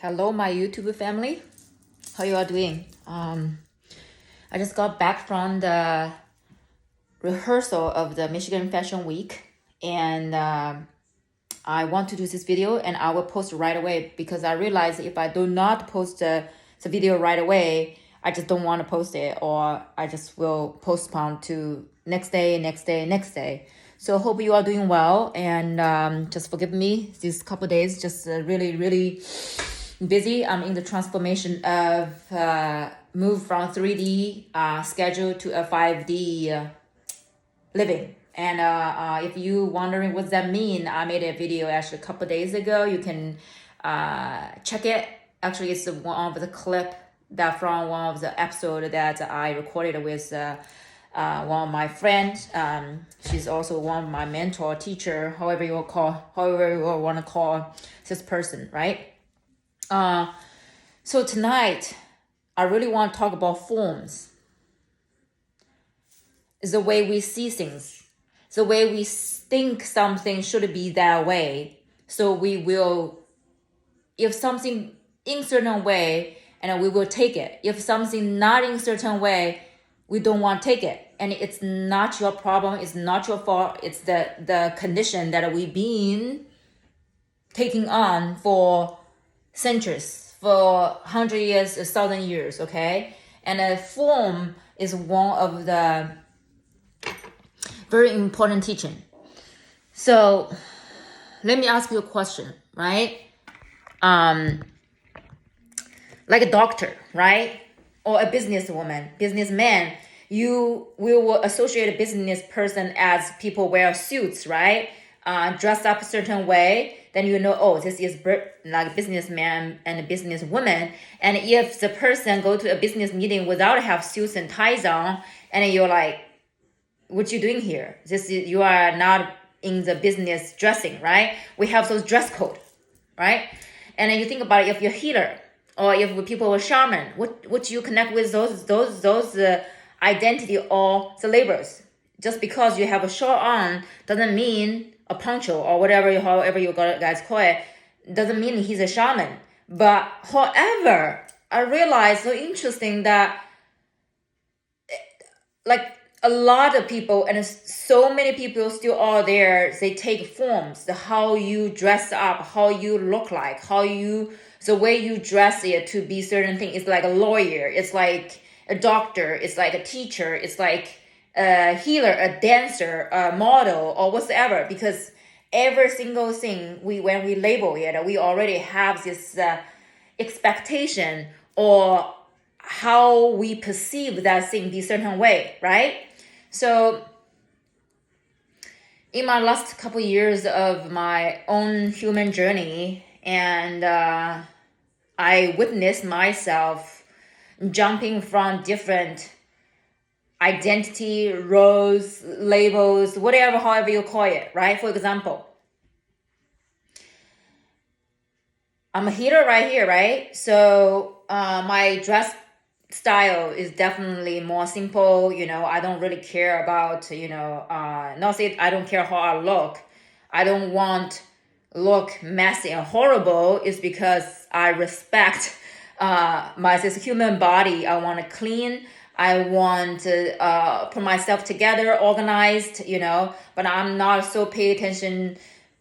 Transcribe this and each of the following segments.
Hello, my YouTube family. How you are doing? I just got back from the rehearsal of the Michigan Fashion Week, and I want to do this video, and I will post right away because I realize if I do not post the video right away, I just don't want to post it, or I just will postpone to next day. So hope you are doing well, and just forgive me these couple days. Just really busy. I'm in the transformation of move from 3D schedule to a 5D living. And if you wondering what that mean, I made a video actually a couple days ago. You can check it. Actually, it's one of the clip that from one of the episode that I recorded with one of my friends. She's also one of my mentor, teacher, however you want to call this person, right? So tonight, I really want to talk about forms. It's the way we see things, the way we think something should be that way. So we will, if something in certain way, and we will take it. If something not in certain way, we don't want to take it. And it's not your problem. It's not your fault. It's the condition that we've been taking on for centuries, for 100 years, 1,000 years, okay? And a form is one of the very important teaching. So let me ask you a question, right? Like a doctor, right? Or a businessman, you will associate a business person as people wear suits, right? Dress up a certain way, then you know, oh, this is like a businessman and a businesswoman. And if the person go to a business meeting without have suits and ties on, and you're like, what you doing here? You are not in the business dressing, right? We have those dress code, right? And then you think about it, if you're a healer or if people are shaman, what you connect with those identity or the labels. Just because you have a short on doesn't mean a poncho or however you guys call it, doesn't mean he's a shaman. But however, I realized so interesting that like a lot of people and so many people still are there, they take forms, how you dress up, how you look like, the way you dress it to be certain thing. It's like a lawyer, it's like a doctor, it's like a teacher, it's like a healer, a dancer, a model, or whatever. Because every single thing when we label it, we already have this expectation or how we perceive that thing be certain way, right? So in my last couple years of my own human journey, and I witnessed myself jumping from different identity, roles, labels, however you call it, right? For example, I'm a healer right here, right? So my dress style is definitely more simple. I don't really care about, not say I don't care how I look. I don't want look messy and horrible. It's because I respect this human body. I want to clean. I want to put myself together, organized, but I'm not so pay attention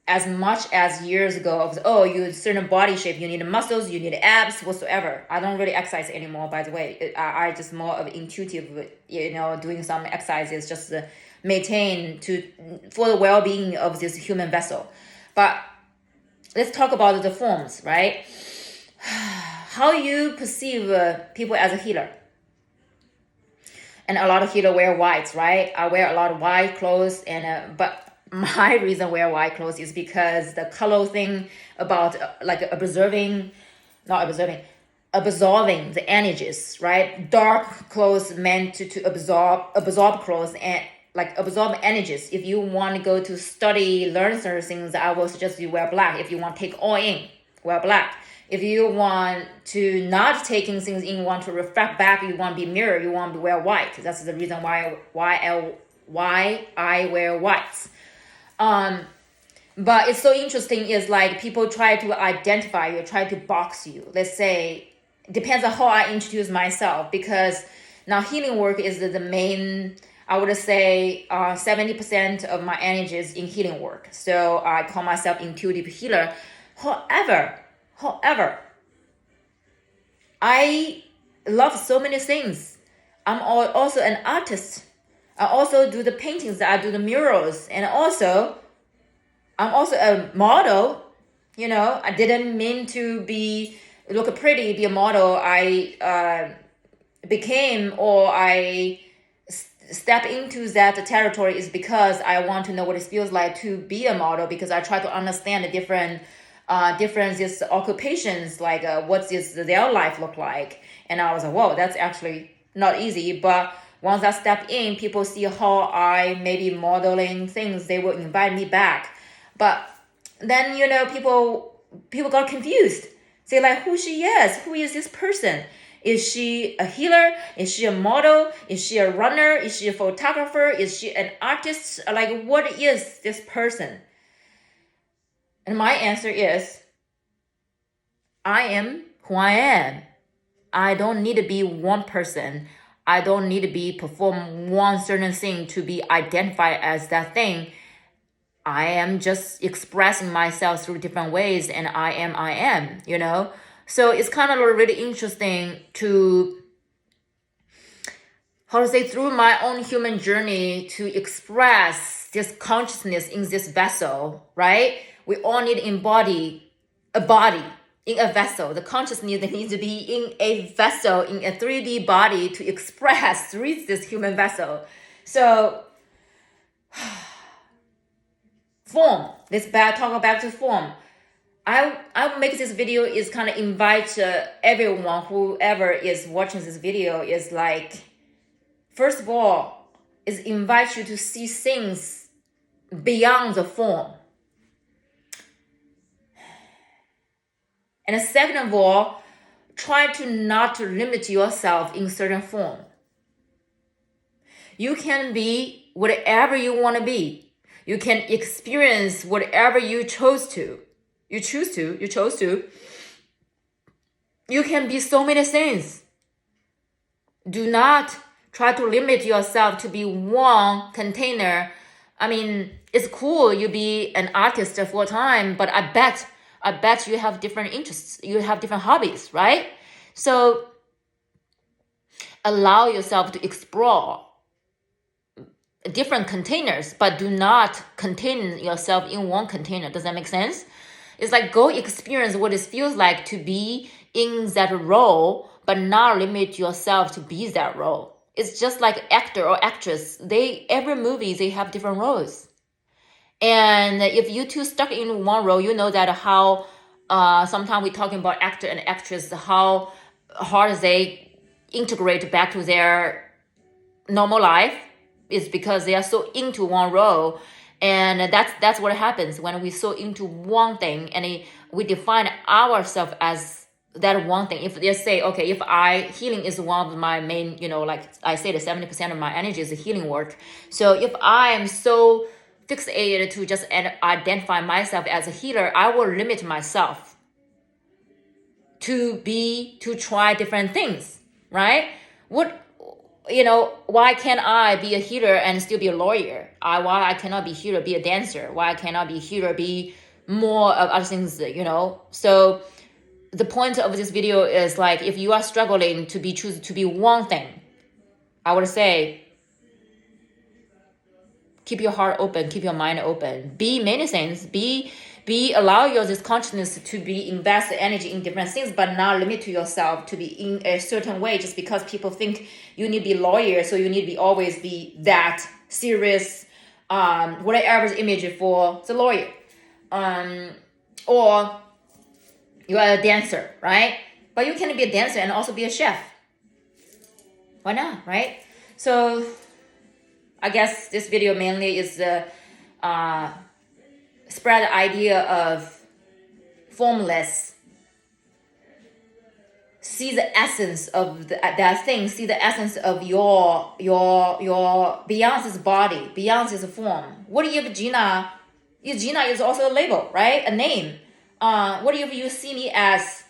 as much as years ago of, you certain body shape, you need muscles, you need abs, whatsoever. I don't really exercise anymore, by the way. I just more of intuitive, doing some exercises just to maintain for the well-being of this human vessel. But let's talk about the forms, right? How you perceive people as a healer. And a lot of healers wear whites, right? I wear a lot of white clothes, but my reason wear white clothes is because the color thing about absorbing the energies, right? Dark clothes meant to absorb clothes and absorb energies. If you want to go to study, learn certain things, I will suggest you wear black. If you want to take all in, wear black. If you want to not taking things in, want to reflect back, you want to be mirror, you want to wear white. That's the reason why I wear whites. But it's so interesting is like people try to identify you, try to box you. Let's say, depends on how I introduce myself, because now healing work is the main, I would say 70% of my energy is in healing work. So I call myself intuitive healer. However, I love so many things. I'm also an artist. I also do the paintings, I do the murals, and also I'm also a model. I didn't mean to look pretty, be a model. I became, or I step into that territory is because I want to know what it feels like to be a model, because I try to understand the different differences, occupations, like what's their life look like. And I was like, whoa, that's actually not easy. But once I step in, people see how I maybe modeling things, they will invite me back. But then, people got confused. Say like, who she is? Who is this person? Is she a healer? Is she a model? Is she a runner? Is she a photographer? Is she an artist? Like, what is this person? And my answer is, I am who I am. I don't need to be one person. I don't need to perform one certain thing to be identified as that thing. I am just expressing myself through different ways, and I am, So it's kind of really interesting to, through my own human journey, to express this consciousness in this vessel, right? We all need to embody a body in a vessel. The consciousness needs to be in a vessel, in a 3D body, to express through this human vessel. So, form. Let's talk back to form. I make this video is kind of invite everyone, whoever is watching this video, is like, first of all, is invite you to see things beyond the form. And second of all, try to not limit yourself in certain form. You can be whatever you want to be. You can experience whatever you chose to. You chose to. You can be so many things. Do not try to limit yourself to be one container. I mean, it's cool you be an artist full time, but I bet you have different interests. You have different hobbies, right? So allow yourself to explore different containers, but do not contain yourself in one container. Does that make sense? It's like, go experience what it feels like to be in that role, but not limit yourself to be that role. It's just like actor or actress. Every movie, they have different roles. And if you two stuck in one role, you know that how sometimes we're talking about actor and actress, how hard they integrate back to their normal life is because they are so into one role. And that's what happens when we so into one thing, and we define ourselves as that one thing. If they say, okay, healing is one of my main, like I say, the 70% of my energy is healing work. So if I am so fixated to just identify myself as a healer, I will limit myself to try different things, right? Why can't I be a healer and still be a lawyer? Why I cannot be healer, be a dancer? Why I cannot be healer, be more of other things, So the point of this video is like, if you are struggling to choose to be one thing, I would say, keep your heart open, keep your mind open, be many things, allow this consciousness to invest energy in different things, but not limit to yourself to be in a certain way just because people think you need to be a lawyer, so you need to always be that serious, whatever the image for the lawyer, or you are a dancer, right? But you can be a dancer and also be a chef. Why not, right? So I guess this video mainly is spread the idea of formless. See the essence of that thing. See the essence of your beyond this body, beyond this form. What if Gina Gina is also a label, right? A name. What if you see me as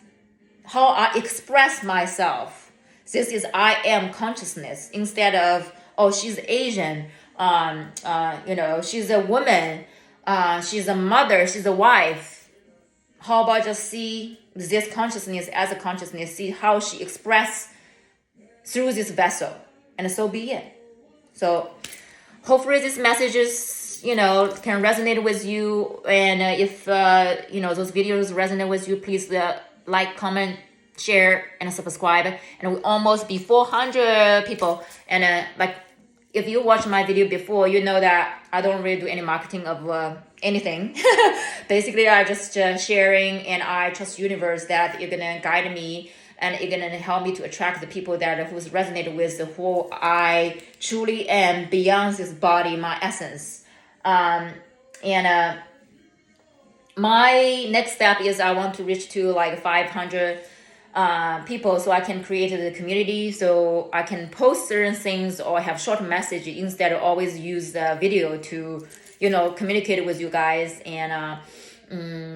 how I express myself? This is I am consciousness instead of, oh, she's Asian, she's a woman, she's a mother, she's a wife. How about just see this consciousness as a consciousness, see how she express through this vessel, and so be it. So hopefully these messages, can resonate with you. And if, those videos resonate with you, please like, comment, share, and subscribe. And we almost be 400 people. And if you watch my video before, you know that I don't really do any marketing of anything. Basically, I just sharing, and I trust universe that you're gonna guide me, and you're gonna help me to attract the people that who's resonated with who I truly am beyond this body, my essence. My next step is I want to reach to like 500 people, so I can create a community, so I can post certain things or have short message instead of always use the video to communicate with you guys, and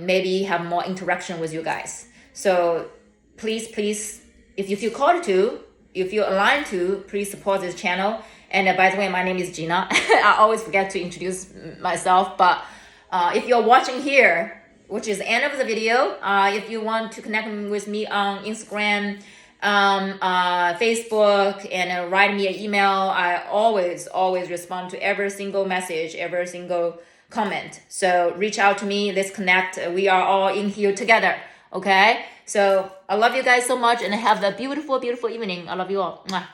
maybe have more interaction with you guys. So please, if you feel called to, if you're aligned to, please support this channel. And by the way, my name is Gina. I always forget to introduce myself, but if you're watching here, which is the end of the video, if you want to connect with me on Instagram, Facebook, and write me an email, I always respond to every single message, every single comment. So reach out to me, let's connect. We are all in here together, okay? So I love you guys so much, and have a beautiful, beautiful evening. I love you all. Mwah.